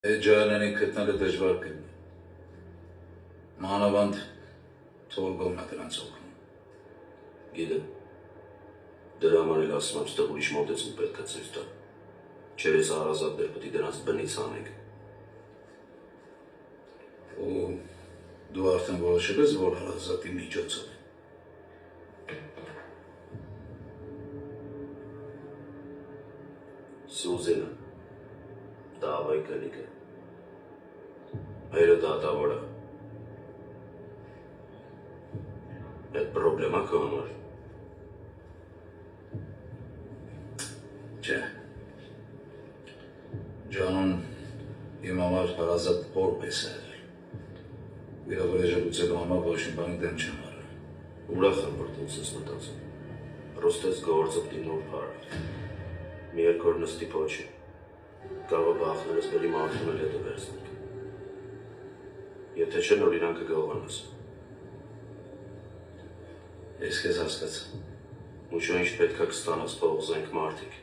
Ջանանի գտնելը դժվար կլինի։ Մանավանդ թորգոմն է դրանց օգնում։ Գիտեմ։ Դրա համար էլ ասում եմ, ստեղ ուրիշ մոտեցում պետք է ցույց տա։ Չէ՞ ես հարազատներ պետք է դրանց բնից անենք։ Ու դու արդեն որոշել ես, որ հարազատի միջոցով։ Սյուզենը դավայ կնիկը։ Հայրը դատավոր է։ Այդ պրոբլեմա քո համար։ Չէ։ Ջանոն իմ համար հարազատ որպես է եղել։ Վիրավորեժը լուծելու համար ոչ մի բանի դեմ չեմ արել։ Ուրախ եմ, որ դու ես մտածում։ Պրոստես գործը պիտի նոր փարի։ Մի երկու օր նստի փոչի։ Կարող է բախներս բերի մարդուն էլ հետը վերցնենք։ Եթե չէ, նոր իրան կգողանաս։ Ես քեզ հասկացա։ Ու շո ինչ պետք է կստանաս փողզենք մարդիկ։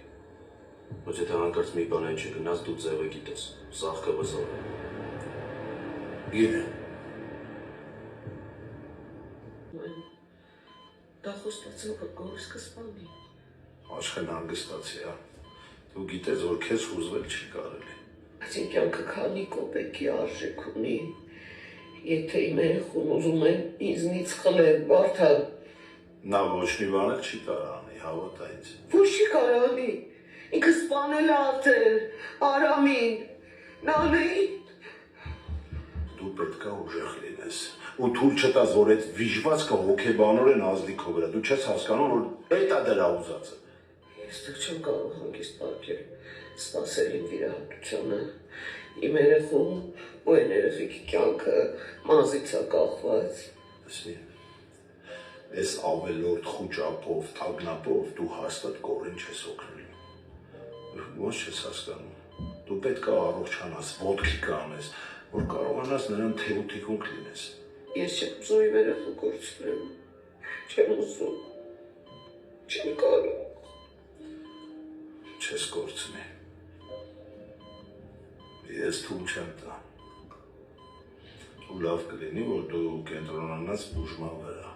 Ոչ եթե հանկարծ մի բան այն չգնաս, դու ձևը գիտես, սաղքը բզոր է։ Գիտեմ։ Դա խոստացել, որ գորս կսպանի։ Աշխեն հանգստացի, հա։ Դու գիտես, որ քեզ հուզվել չի կարելի։ Այս իմ կյանքը քանի կոպեկի արժեք ունի։ Եթե իմ երեխուն ուզում են ինձնից խլել, Բարդան։ Նա ոչ մի բան էլ չի կարող անի, հավատա ինձ։ Ոչ չի կարող անի։ Ինքը սպանել է արդեն, Արամին, Նանեին։ Դու պետք է ուժեղ լինես։ Ու թույլ չտաս, որ այդ վիժվածքը հոգեբանորեն ազդի քո վրա։ Դու չես հասկանում, որ դա դրա ուզածը։ Ես դուք չեմ կարող հանգիստ պարկել, սպասել իմ վիրահատությանը, իմ երեխուն ու այն երեխիքի կյանքը մազից է կախված։ Ասի, այս ավելորդ խուճապով, թագնապով դու հաստատ կողին չես օգնելու։ Ոչ չես հասկանում։ Դու պետք է առողջանաս, ոտքի կանես, որ կարողանաս նրան թեութիկունք լինես։ Ես չեմ ուզում իմ երեխու կորցնեմ, չեմ ուզում, չեմ կարող։ Չես կորցնի։ Ես թույլ չեմ տա։ Ու լավ կլինի, որ դու կենտրոնանաս բուժման վրա։